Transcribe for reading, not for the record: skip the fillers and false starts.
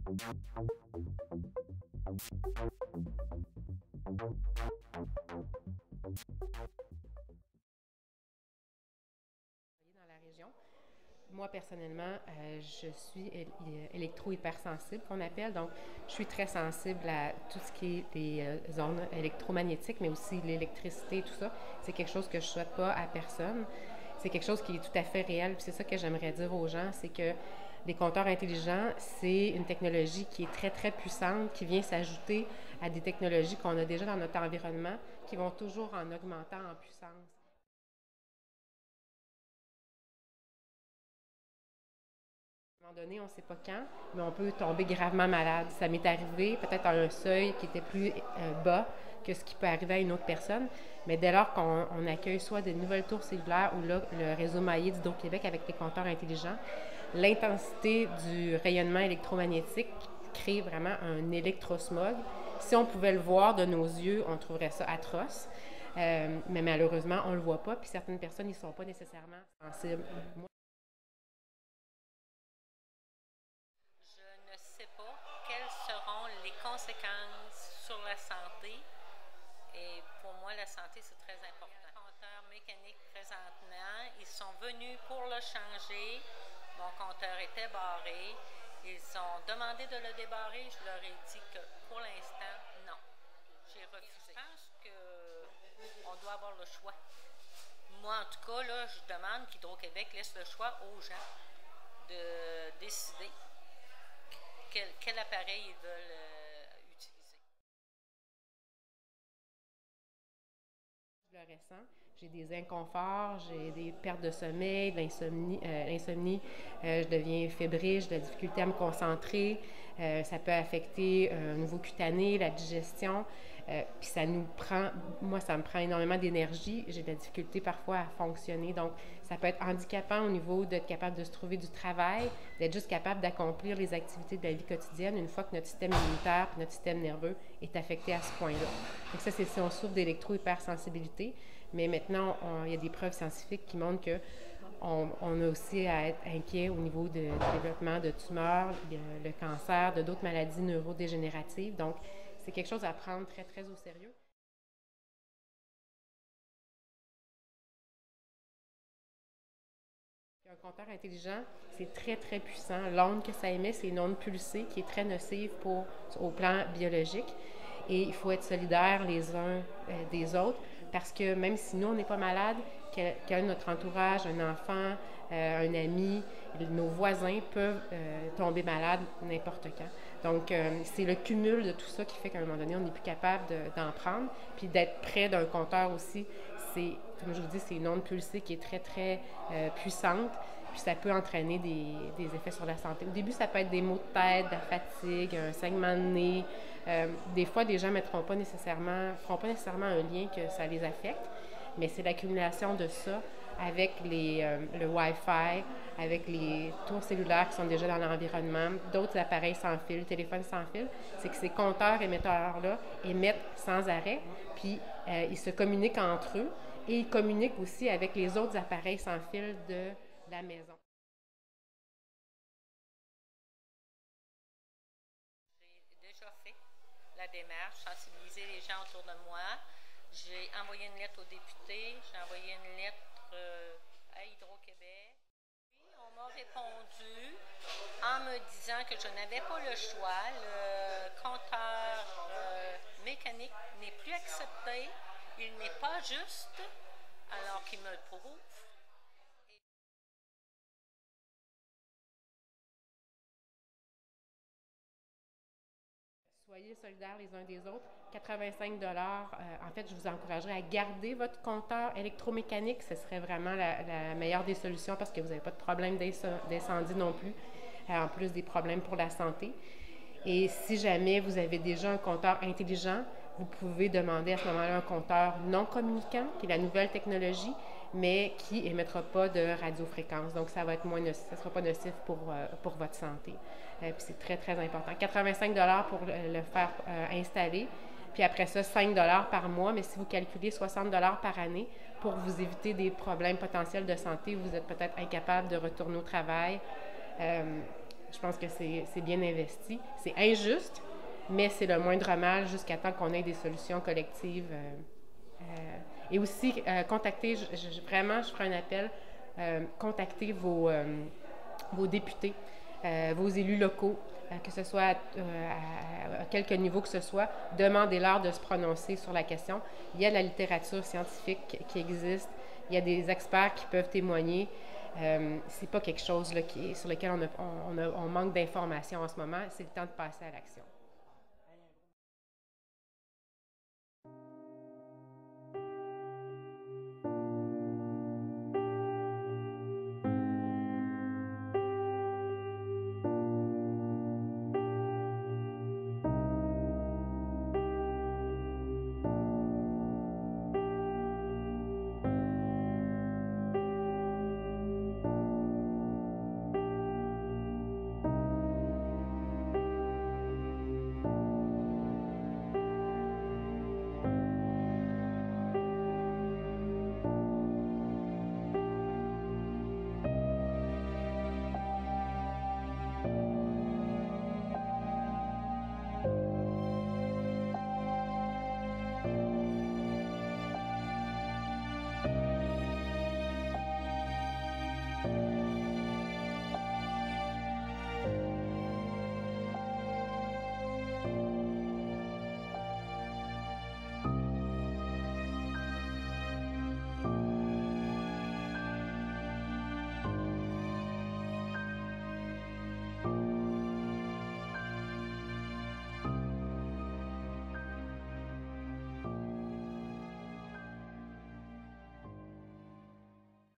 Dans la région. Moi, personnellement, je suis électro-hypersensible, qu'on appelle. Donc, je suis très sensible à tout ce qui est les ondes électromagnétiques, mais aussi l'électricité, tout ça. C'est quelque chose que je ne souhaite pas à personne. C'est quelque chose qui est tout à fait réel. Puis c'est ça que j'aimerais dire aux gens, c'est que les compteurs intelligents, c'est une technologie qui est très, très puissante, qui vient s'ajouter à des technologies qu'on a déjà dans notre environnement, qui vont toujours en augmentant en puissance. À un moment donné, on ne sait pas quand, mais on peut tomber gravement malade. Ça m'est arrivé peut-être à un seuil qui était plus bas que ce qui peut arriver à une autre personne, mais dès lors qu'on accueille soit des nouvelles tours cellulaires ou là, le réseau maillé d'Hydro-Québec avec les compteurs intelligents, l'intensité du rayonnement électromagnétique crée vraiment un électrosmog. Si on pouvait le voir de nos yeux, on trouverait ça atroce. Mais malheureusement, on ne le voit pas, puis certaines personnes n'y sont pas nécessairement sensibles. Je ne sais pas quelles seront les conséquences sur la santé. Et pour moi, la santé, c'est très important. Le compteur mécanique présentement, ils sont venus pour le changer. Mon compteur était barré. Ils ont demandé de le débarrer. Je leur ai dit que pour l'instant, non. J'ai refusé. Je pense qu'on doit avoir le choix. Moi, en tout cas, là, je demande qu'Hydro-Québec laisse le choix aux gens de décider quel appareil ils veulent utiliser. Je le ressens. J'ai des inconforts, j'ai des pertes de sommeil, de l'insomnie, je deviens fébrile, j'ai de la difficulté à me concentrer. Ça peut affecter un niveau cutané, la digestion. Puis ça nous prend, moi, ça me prend énormément d'énergie. J'ai de la difficulté parfois à fonctionner. Donc, ça peut être handicapant au niveau d'être capable de se trouver du travail, d'être juste capable d'accomplir les activités de la vie quotidienne une fois que notre système immunitaire et notre système nerveux est affecté à ce point-là. Donc ça, c'est si on souffre d'électro-hypersensibilité. Mais maintenant, il y a des preuves scientifiques qui montrent qu'on a aussi à être inquiet au niveau du développement de tumeurs, le cancer, de d'autres maladies neurodégénératives. Donc, c'est quelque chose à prendre très, très au sérieux. Un compteur intelligent, c'est très, très puissant. L'onde que ça émet, c'est une onde pulsée qui est très nocive au plan biologique. Et il faut être solidaires les uns des autres parce que même si nous, on n'est pas malade, quelqu'un de notre entourage, un enfant, un ami, nos voisins peuvent tomber malades n'importe quand. Donc, c'est le cumul de tout ça qui fait qu'à un moment donné, on n'est plus capable d'en prendre. Puis d'être près d'un compteur aussi, c'est, comme je vous dis, c'est une onde pulsée qui est très, très puissante. Puis ça peut entraîner des effets sur la santé. Au début, ça peut être des maux de tête, de la fatigue, un saignement de nez. Des fois, des gens ne feront pas nécessairement un lien que ça les affecte, mais c'est l'accumulation de ça avec le Wi-Fi, avec les tours cellulaires qui sont déjà dans l'environnement, d'autres appareils sans fil, téléphones sans fil, c'est que ces compteurs émetteurs-là émettent sans arrêt, puis ils se communiquent entre eux et ils communiquent aussi avec les autres appareils sans fil de la maison. J'ai déjà fait la démarche, sensibiliser les gens autour de moi. J'ai envoyé une lettre aux députés, j'ai envoyé une lettre à Hydro-Québec. Puis on m'a répondu en me disant que je n'avais pas le choix. Le compteur mécanique n'est plus accepté. Il n'est pas juste, alors qu'il me le prouve. Soyez solidaires les uns des autres. 85 en fait, je vous encouragerais à garder votre compteur électromécanique. Ce serait vraiment la meilleure des solutions parce que vous n'avez pas de problème d'incendie non plus, en plus des problèmes pour la santé. Et si jamais vous avez déjà un compteur intelligent, vous pouvez demander à ce moment-là un compteur non communicant, qui est la nouvelle technologie, mais qui n'émettra pas de radiofréquence. Donc, ça va être moins nocif, ça ne sera pas nocif pour votre santé. Puis c'est très, très important. 85 pour le faire installer. Puis après ça, 5 par mois, mais si vous calculez 60 par année pour vous éviter des problèmes potentiels de santé, vous êtes peut-être incapable de retourner au travail. je pense que c'est bien investi. C'est injuste, mais c'est le moindre mal jusqu'à temps qu'on ait des solutions collectives. Et aussi, contactez, vraiment, je ferai un appel, contactez vos députés, vos élus locaux, que ce soit à quelque niveau que ce soit, demandez-leur de se prononcer sur la question. Il y a de la littérature scientifique qui existe, il y a des experts qui peuvent témoigner. C'est pas quelque chose là, sur lequel on manque d'informations en ce moment, c'est le temps de passer à l'action.